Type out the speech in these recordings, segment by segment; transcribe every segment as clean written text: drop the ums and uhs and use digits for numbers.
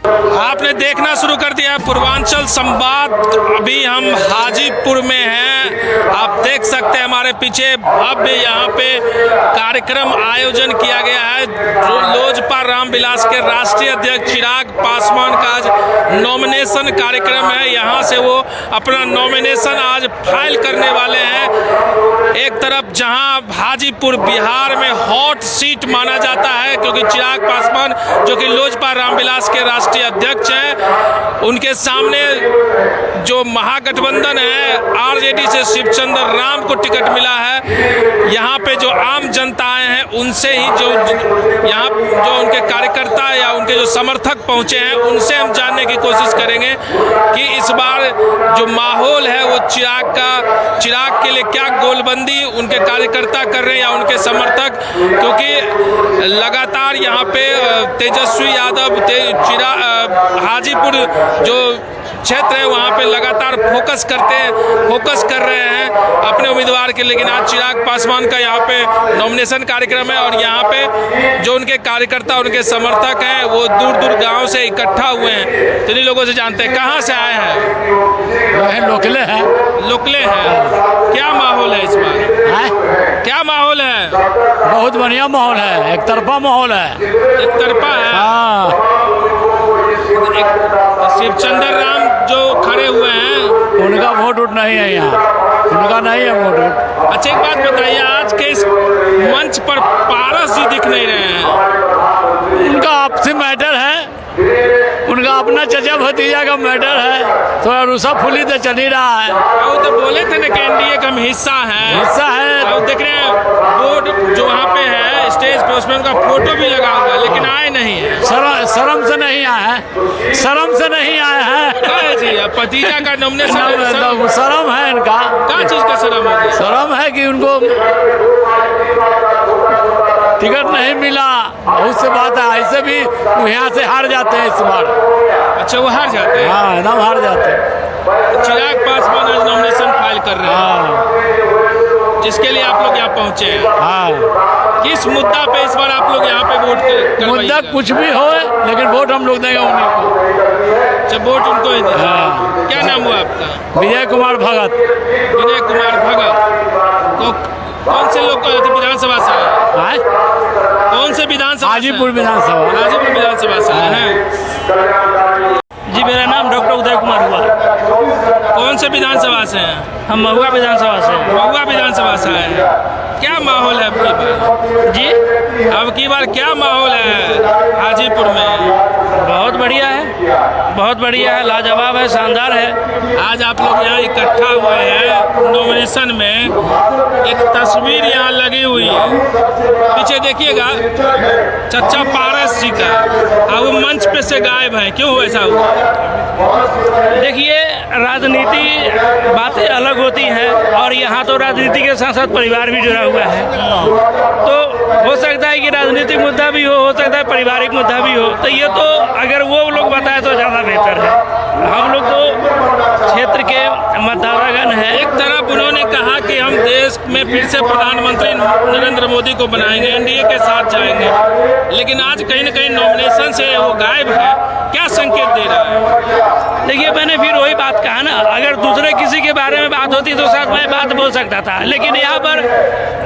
आपने देखना शुरू कर दिया है पूर्वांचल संवाद। अभी हम हाजीपुर में हैं। आप देख सकते हैं हमारे पीछे भव्य यहाँ पे कार्यक्रम आयोजन किया गया है। लोजपा रामविलास के राष्ट्रीय अध्यक्ष चिराग पासवान का आज नॉमिनेशन कार्यक्रम है। यहाँ से वो अपना नॉमिनेशन आज फाइल करने वाले हैं। एक तरफ जहाँ हाजीपुर बिहार में हॉट सीट माना जाता है, क्योंकि चिराग पासवान जो कि लोजपा रामविलास के राष्ट्रीय अध्यक्ष हैं, उनके सामने जो महागठबंधन है आरजेडी से शिवचंद्र राम को टिकट मिला है। यहाँ पे जो आम जनताएं हैं उनसे ही जो यहाँ जो उनके कार्यकर्ता या उनके जो समर्थक पहुँचे हैं उनसे हम जानने की कोशिश करेंगे कि इस बार जो माहौल है वो चिराग के लिए क्या गोलबंदी उनके कार्यकर्ता कर रहे हैं या उनके समर्थक, क्योंकि लगातार यहाँ पे तेजस्वी यादव हाजीपुर जो क्षेत्र है वहाँ पे लगातार फोकस कर रहे हैं अपने उम्मीदवार के। लेकिन आज चिराग पासवान का यहाँ पे नॉमिनेशन कार्यक्रम है और यहाँ पे जो उनके कार्यकर्ता उनके समर्थक हैं वो दूर दूर गांव से इकट्ठा हुए हैं। तो इन्हीं लोगों से जानते हैं कहाँ से आए हैं। लोकले हैं। क्या माहौल है इस बार? क्या माहौल है? बहुत बढ़िया माहौल है, एक तरफा माहौल है। एक तरफा है। हाँ। शिवचंद्र राम जो खड़े हुए हैं उनका वोट उठ नहीं है, यहाँ उनका नहीं है वोट उठ। अच्छा एक बात बताइए, आज के इस मंच पर पारस जी दिख नहीं रहे हैं। उनका आपसी मैटर है, उनका अपना चचा भतीजा का मैटर है, थोड़ा रूसा फूली तो चल ही रहा है। वो तो बोले थे ना कि एनडीए का हिस्सा है। और देख रहे हैं बोर्ड जो वहाँ पे है स्टेज पे, उसमें उनका फोटो भी लगा हुआ है, लेकिन आए नहीं है। शर्म से नहीं आया है, शर्म से नहीं आया है जी। भतीजा का नॉमिनेशन शर्म है इनका। क्या चीज का शर्म है? शर्म है कि उनको टिकट नहीं मिला। बहुत से बात है, ऐसे भी वो यहाँ से हार जाते हैं इस बार। अच्छा वो हार जाते हैं? हाँ एकदम हार जाते हैं। चिराग पासवान आज नॉमिनेशन फाइल कर रहे हैं, जिसके लिए आप लोग यहाँ पहुँचे हैं। हाँ। किस मुद्दा पे इस बार आप लोग यहाँ पे वोट कर? मुद्दा कुछ भी हो, लेकिन वोट हम लोग देंगे उन्हीं को। अच्छा वोट उनको ही देंगे। हाँ। क्या नाम हुआ आपका? विजय कुमार भगत। विजय कुमार भगत। तो कौन से लोग विधानसभा से आए? कौन से विधानसभा? हाजीपुर विधानसभा। हाजीपुर विधानसभा से आए हैं। जी मेरा नाम डॉक्टर उदय कुमार हुआ। कौन से विधानसभा से हैं? हम महुआ विधानसभा से हैं। महुआ विधानसभा से आए हैं। क्या माहौल है अब की बार? जी अब की बार क्या माहौल है हाजीपुर में? बहुत बढ़िया है, बहुत बढ़िया है, लाजवाब है, शानदार है। आज आप लोग यहाँ इकट्ठा हुए हैं नॉमिनेशन में। एक तस्वीर यहाँ लगी हुई है, पीछे देखिएगा चचा पारस जी का। अब वो मंच पे से गायब हैं, क्यों ऐसा हुआ? देखिए राजनीति बातें अलग होती हैं और यहाँ तो राजनीति के साथ साथ परिवार भी जुड़ा हुआ है। तो हो सकता है कि राजनीतिक मुद्दा भी हो सकता है पारिवारिक मुद्दा भी हो। तो ये तो अगर वो लोग बताए तो ज़्यादा बेहतर है। हम लोग तो क्षेत्र के मतदातागण हैं। एक तरफ उन्होंने कहा कि हम देश में फिर से प्रधानमंत्री नरेंद्र मोदी को बनाएंगे, एनडीए के साथ जाएंगे, लेकिन आज कहीं न कहीं नॉमिनेशन से वो गायब है। क्या संकेत दे रहा है? देखिए मैंने फिर वही बात कहा ना, अगर दूसरे किसी के बारे में बात होती तो साथ मैं बात बोल सकता था, लेकिन यहाँ पर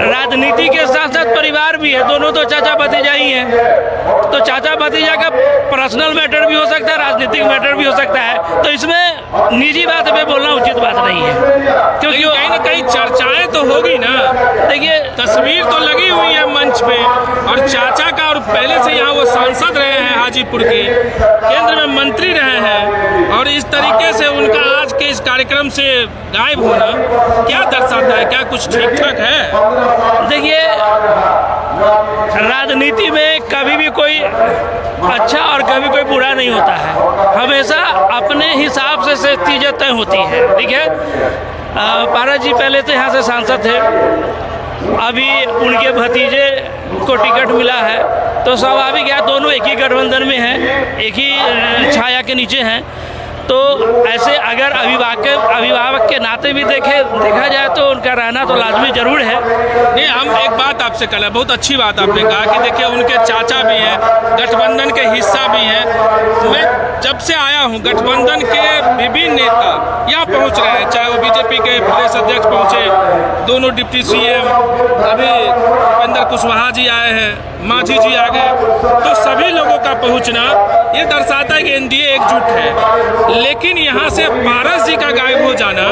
राजनीति के साथ साथ परिवार भी है। दोनों तो चाचा भतीजा ही हैं, तो चाचा भतीजा का पर्सनल मैटर भी हो सकता है, राजनीतिक मैटर भी हो सकता है। तो इसमें निजी बात पे बोलना उचित बात नहीं है, क्योंकि कहीं न कहीं चर्चाएं तो होगी ना। देखिए तस्वीर तो लगी हुई है मंच पे, और चाचा का, और पहले से यहाँ वो सांसद रहे हैं हाजीपुर के, केंद्र में मंत्री रहे हैं, और इस तरीके से उनका आज के इस कार्यक्रम से गायब होना क्या दर्शाता है? क्या कुछ ठीक ठाक है? देखिए राजनीति में कभी भी कोई अच्छा और कभी कोई बुरा नहीं होता है। हमेशा अपने हिसाब से चीज़ें तय होती है। ठीक है, पारस जी पहले तो यहाँ से सांसद थे, अभी उनके भतीजे को टिकट मिला है, तो स्वाभाविक है दोनों एक ही गठबंधन में हैं, एक ही छाया के नीचे हैं। तो ऐसे अगर अभिभावक के नाते भी देखा जाए तो उनका रहना तो लाजमी जरूर है। नहीं, हम एक बात आपसे कल, बहुत अच्छी बात आपने कहा कि देखिए उनके चाचा भी हैं, गठबंधन के हिस्सा भी हैं। मैं जब से आया हूं, गठबंधन के विभिन्न नेता यहाँ पहुंच रहे हैं, चाहे वो बीजेपी के प्रदेश अध्यक्ष पहुंचे, दोनों डिप्टी सीएम, अभी उपेंद्र कुशवाहा जी आए हैं, मांझी जी आ गए, तो सभी लोगों का पहुंचना ये दर्शाता है कि एनडीए एकजुट है। लेकिन यहाँ से पारस जी का गायब हो जाना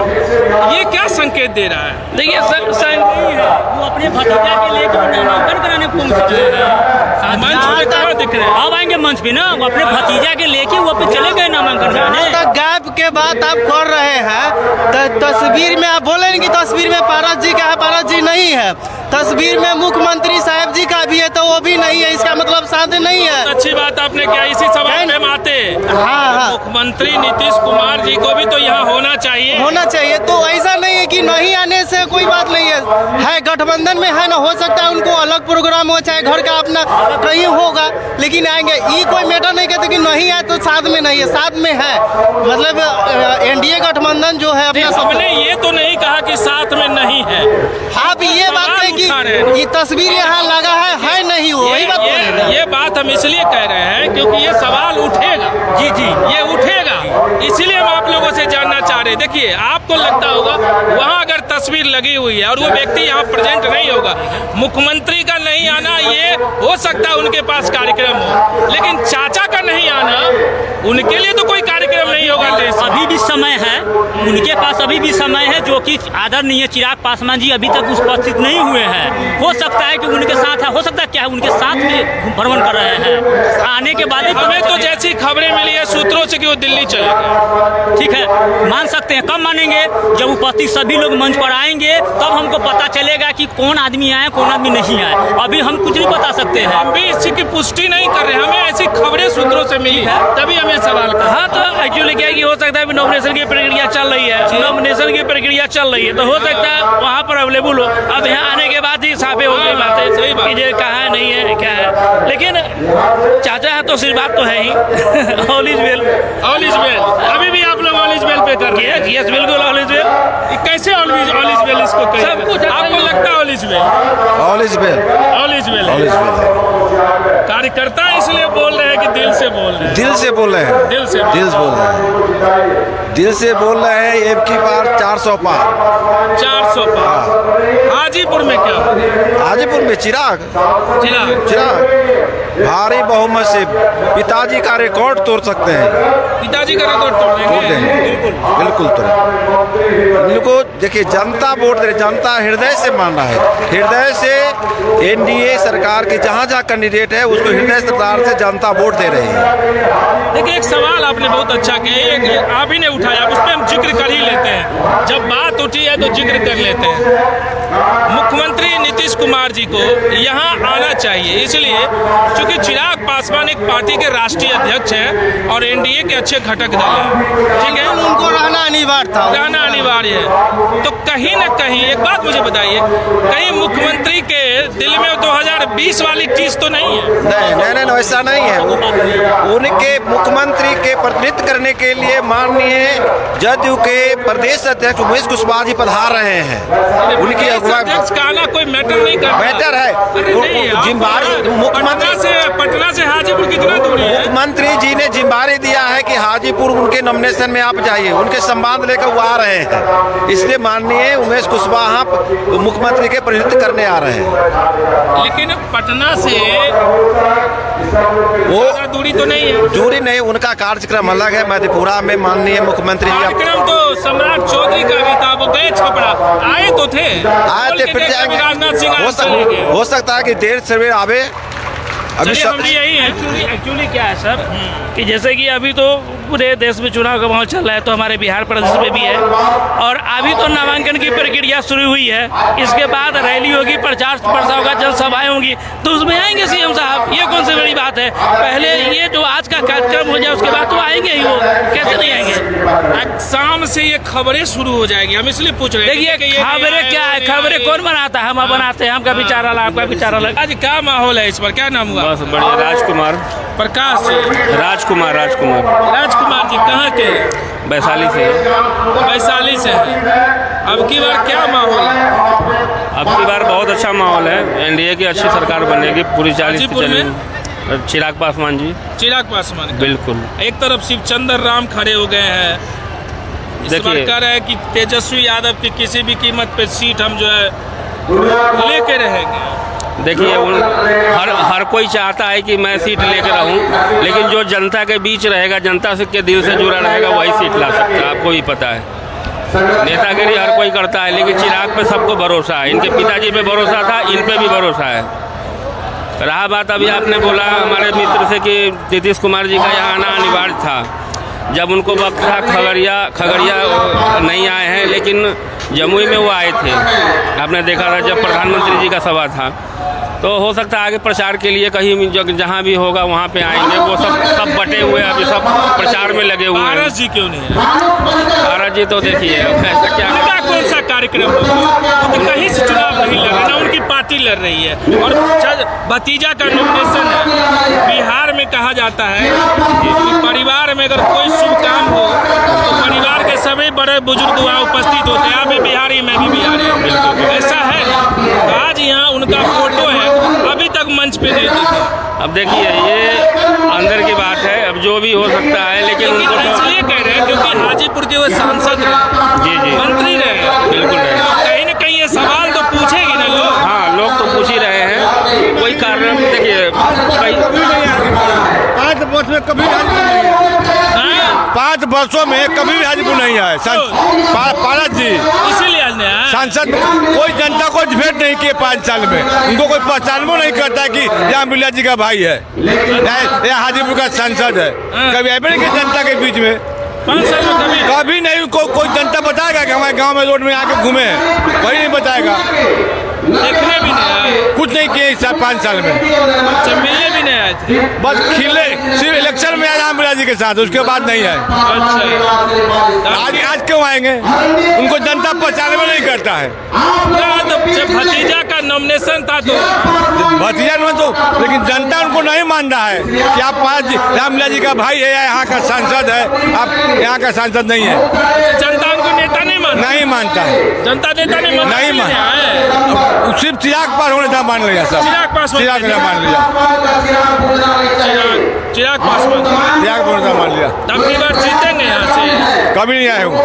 ये क्या संकेत दे रहा है? देखिए वो अपने भतीजा के लेकर नामांकन कराने पहुंच गए हैं। मंच पे कहाँ दिख रहे हैं? अब आएंगे मंच पे ना, वो अपने भतीजा के लेके वो पे चले गए नामांकन कराने। तक गैप के बात आप कर रहे हैं, तस्वीर में आप बोले कि तस्वीर में पारस जी का है, पारस जी नहीं है। तस्वीर में मुख्यमंत्री साहब जी का भी है तो वो भी नहीं है, इसका मतलब साथ नहीं है। अच्छी बात आपने किया, इसी सवाल में हम आते। हाँ। मुख्यमंत्री नीतीश कुमार जी को भी तो यहाँ होना चाहिए। होना चाहिए, तो ऐसा नहीं है कि नहीं आने से कोई बात नहीं है गठबंधन में है ना, हो सकता है उनको अलग प्रोग्राम हो, चाहे घर का अपना कहीं होगा, लेकिन आएंगे। ये कोई मैटर नहीं कहते कि नहीं आए तो साथ में नहीं है, साथ में है। मतलब एनडीए गठबंधन जो है अपना हमने ये तो नहीं कहा कि साथ में नहीं है। आप ये बात कहें कि ये तस्वीर यहाँ लगा है नहीं हो, वही बात बोल रहे हैं। ये बात हम इसलिए कह रहे हैं क्योंकि ये सवाल उठेगा। जी, ये उठेगा, इसलिए हम आप लोगों से जानना चाह रहे हैं। देखिए, आपको लगता होगा वहाँ अगर तस्वीर लगी हुई है और वो व्यक्ति यहाँ प्रेजेंट नहीं होगा, मुख्यमंत्री का नहीं आना ये हो सकता है उनके पास कार्यक्रम हो, लेकिन चाचा का नहीं आना उनके लिए तो कोई कार्यक्रम नहीं होगा। अभी भी समय है, उनके पास अभी भी समय है, जो कि आदरणीय चिराग पासवान जी अभी तक उपस्थित नहीं हुए हैं। हो सकता है कि उनके साथ है, हो सकता है क्या उनके साथ में भ्रमण कर रहे हैं, आने के बाद हमें तो जैसी खबरें मिली है सूत्रों से कि वो दिल्ली चले गए। ठीक है, मान सकते हैं। कब मानेंगे? जब उपस्थित सभी लोग मंच पर आएंगे तब हमको पता चलेगा कि कौन आदमी आए कौन आदमी नहीं आए। अभी हम कुछ नहीं बता सकते हैं। हम भी इसी की पुष्टि नहीं कर रहे, हमें ऐसी खबरें सूत्रों से मिली है तभी हमें सवाल कर। हाँ, तो एक्चुअली क्या है कि हो सकता है नॉमिनेशन की प्रक्रिया चल रही है, नॉमिनेशन की प्रक्रिया चल रही है, तो हो सकता है वहाँ पर अवेलेबल हो। अब यहाँ आने के बाद ही साफे हो गई बातें सही बात। कि ये कहाँ है नहीं है क्या है। लेकिन चाचा है तो सिर्फ बात तो है ही। All is well, all is well. अभी भी आप लोग ऑल इज वेल पे कर रहे हैं। यस बिल्कुल ऑल इज वेल। कैसे ऑल इज वेल इसको कहें? सब कुछ आपको लगता है all is well? All is well, all is well all is well. कार्यकर्ता इसलिए बोल रहे हैं कि दिल से बोल रहे हैं? दिल से बोल रहे हैं, दिल से दिल से बोल रहे हैं, दिल से बोल रहे हैं। एक की बार 400 पार, 400 पार। हाजीपुर में क्या? हाजीपुर में चिराग भारी बहुमत से पिताजी का रिकॉर्ड तोड़ सकते हैं। पिताजी का रिकॉर्ड तोड़ तोड़ देंगे? देंगे, बिल्कुल तोड़। इनको देखिए, जनता वोट दे, जनता हृदय से मान रहा है, हृदय से एनडीए सरकार के जहाँ जहाँ कैंडिडेट है उसको हृदय सरकार से जनता वोट दे रही है। देखिए, एक सवाल आपने बहुत अच्छा किया, आप ही ने उठाया, उस पर हम जिक्र कर ही लेते हैं। जब बात उठी है तो जिक्र कर लेते हैं। मुख्यमंत्री नीतीश कुमार जी को यहाँ आना चाहिए, इसलिए क्योंकि चिराग पासवान एक पार्टी के राष्ट्रीय अध्यक्ष हैं और एनडीए के अच्छे घटक दल हैं, ठीक है, उनको रहना अनिवार्य था, रहना अनिवार्य है। तो कहीं ना कहीं एक बात मुझे बताइए, कहीं मुख्यमंत्री के दिल में 2020 वाली चीज तो नहीं है? नहीं, ऐसा नहीं है। उनके मुख्यमंत्री के प्रतिनिधित्व करने के लिए माननीय जदयू के प्रदेश अध्यक्ष उमेश कुशवाहा जी पधार रहे हैं। उनकी अध्यक्ष का आना कोई मैटर नहीं करता। मैटर है। पटना से हाजीपुर कितना दूरी है? मुख्यमंत्री जी ने जिम्मेदारी दिया है कि हाजीपुर उनके नॉमिनेशन में आप जाइए, उनके संवाद लेकर वो आ रहे हैं, इसलिए माननीय उमेश कुशवाहा मुख्यमंत्री के प्रतिनिधित्व करने आ रहे हैं। लेकिन पटना से वो दूरी तो नहीं है? दूरी नहीं, उनका कार्यक्रम अलग है। मधेपुरा में माननीय मुख्यमंत्री जी कार्यक्रम तो सम्राट चौधरी का भी था, वो गए छपरा, आए तो थे, फिर जाएंगे। राजनाथ सिंह हो सकता है कि देर से आवे। अभी हम भी यही है। एक्चुअली क्या है सर कि जैसे कि अभी तो पूरे देश में चुनाव का माहौल चल रहा है, तो हमारे बिहार प्रदेश में भी है, और अभी तो नामांकन की प्रक्रिया शुरू हुई है। इसके बाद रैली होगी, प्रचार प्रसार होगा, जनसभाएं होंगी, तो उसमें आएंगे सीएम साहब। ये कौन सी बड़ी बात है? पहले ये जो आज का कार्यक्रम हो जाए उसके बाद तो आएंगे ही, वो कैसे नहीं आएंगे? शाम से ये खबरें शुरू हो जाएगी, हम इसलिए पूछ रहे हैं। देखिए, खबरें क्या है, खबरें कौन बनाता है? हम बनाते हैं, हमका विचार अलग, आपका विचार अलग। आज क्या माहौल है इस पर? क्या नाम हुआ? बस बढ़िया। राजकुमार प्रकाश जी। राजकुमार कुमार जी कहाँ के हैं? वैशाली से। वैशाली से हैं। अब की बार क्या माहौल है? अब की बार बहुत अच्छा माहौल है, एनडीए की अच्छी सरकार बनेगी पूरी 40 हाजीपुर में? चिराग पासवान जी। चिराग पासवान का। बिल्कुल। एक तरफ शिवचंद्र राम खड़े हो गए हैं, इस बार देखिए- कह रहे हैं कि तेजस्वी यादव की किसी भी कीमत पे सीट हम जो है लेके रहेंगे। देखिए हर कोई चाहता है कि मैं सीट लेकर रहूं, लेकिन जो जनता के बीच रहेगा, जनता से के दिल से जुड़ा रहेगा, वही सीट ला सकता है। आपको भी पता है नेतागिरी हर कोई करता है, लेकिन चिराग पे सबको भरोसा है। इनके पिताजी पे भरोसा था, इन पे भी भरोसा है। रहा बात अभी आपने बोला हमारे मित्र से कि नीतीश कुमार जी का यहाँ आना अनिवार्य था। जब उनको वक्त था खगड़िया नहीं आए हैं, लेकिन जमुई में वो आए थे। आपने देखा था जब प्रधानमंत्री जी का सभा था, तो हो सकता है आगे प्रचार के लिए कहीं जहाँ भी होगा वहाँ पे आएंगे। वो सब बटे हुए अभी सब प्रचार में लगे हुए हैं। पारस जी क्यों नहीं है? पारस जी तो देखिए ऐसा क्या उनका कौन सा कार्यक्रम होगा? तो कहीं से चुनाव नहीं लड़ रहा, ना उनकी पार्टी लड़ रही है और भतीजा का नॉमिनेशन है। बिहार में कहा जाता है कि परिवार में अगर कोई शुभ काम हो तो परिवार के सभी बड़े बुजुर्ग वहाँ उपस्थित होते हैं। आप भी बिहारी, मैं भी बिहारी हूँ। बिल्कुल ऐसा है। आज यहाँ उनका फोटो है, अभी तक मंच पे नहीं देखा। अब देखिए ये अंदर की बात है, अब जो भी हो सकता है, लेकिन उनको तो इसलिए कह रहे हैं क्योंकि हाजीपुर के वो सांसद रहे, जी मंत्री रहे। बिल्कुल रहे। कहीं न कहीं ये सवाल तो पूछेगी ना लोग। हाँ, लोग तो पूछ ही रहे हैं। कोई कारण देखिए 5 वर्ष में कभी हाजीपुर नहीं आए। हाँ? 5 वर्षों में कभी भी हाजीपुर नहीं आए पारस जी। इसीलिए आज नहीं आया। सांसद कोई जनता को भेंट नहीं किए 5 साल में। उनको कोई पहचानबो नहीं करता कि यहाँ बिरला जी का भाई है या हाजीपुर का सांसद है। कभी आए नहीं कि जनता के बीच में 5 साल में कभी नहीं। कोई जनता बताएगा कि हमारे गांव में रोड में आके घूमे हैं? कोई नहीं बताएगा। देखने भी नहीं आए, कुछ नहीं किए इस 5 साल में। अच्छा मिलने भी नहीं आए थे। बस खिले सिर्फ इलेक्शन में आए राम बिरला जी के साथ, उसके बाद नहीं आए। अच्छा आज क्यों आएंगे? उनको जनता पहचाने में नहीं करता है। तो जब भतीजा का नॉमिनेशन था तो भतीजा में तो, लेकिन जनता उनको नहीं मान रहा है कि आप राम बिरला जी का भाई है या यहाँ का सांसद है। आप यहाँ का सांसद नहीं है। जनता उनको नेता नहीं मानता है। जनता नेता नहीं मानता। सिर्फ चिराग पासवान नेता मान लिया सब। चिराग पासवान चिराग नेता मान लिया। चिराग पासवान चिराग नेता मान लिया। तब की बार जीतेंगे यहाँ से। कभी नहीं आए हूँ,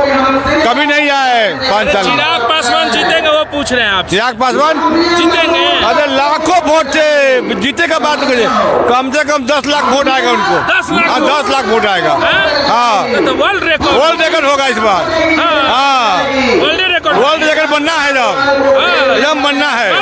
कभी नहीं आए 5 साल में। चिराग पासवान जीतेंगे वो पूछ रहे हैं आप। चिराग पासवान जीतेंगे। अरे लाखों वोट से जीते का बात करिए, कम से कम 10 लाख वोट आएगा उनको। 10 लाख? हाँ, 10 लाख वोट आएगा। हाँ, तो वर्ल्ड रिकॉर्ड होगा इस बार। हाँ, वर्ल्ड रिकॉर्ड बनना है एकदम बनना है।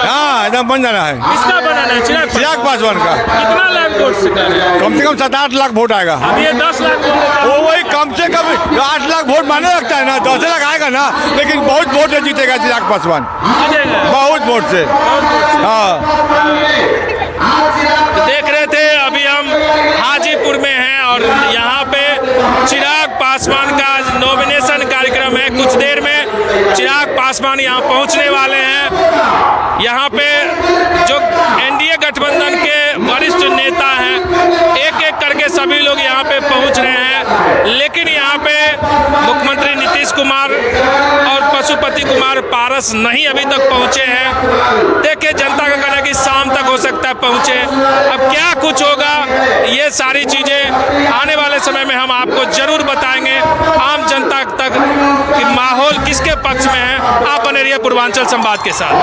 हाँ, एकदम बन जाना है। किसका बनाना है? चिराग पासवान का। कितना लाख वोट से करें? कम से कम 7-8 लाख वोट आएगा। अब ये 10 लाख वो वही कम से कम 8 लाख वोट माने लगता है ना, 10 लाख आएगा ना, लेकिन बहुत वोट से जीतेगा चिराग पासवान, जीतेगा बहुत वोट से। हाँ, देख रहे थे अभी हम हाजीपुर में हैं और यहाँ पे चिराग पासवान का नॉमिनेशन कार्यक्रम है। कुछ देर में चिराग पासवान यहाँ पहुँचने वाले हैं। यहाँ पे जो एनडीए गठबंधन के वरिष्ठ नेता हैं, एक एक करके सभी लोग यहाँ पे पहुँच रहे हैं, लेकिन यहाँ पे मुख्यमंत्री नीतीश कुमार और पशुपति कुमार पारस नहीं अभी तक पहुँचे हैं। देखिए जनता का कहना है कि शाम तक हो सकता है पहुँचे। अब क्या कुछ होगा, ये सारी चीज़ें आने वाले समय में हम आपको जरूर बताएंगे। आम जनता तक कि माहौल किसके पक्ष में है। आप बने रहिए पूर्वांचल संवाद के साथ।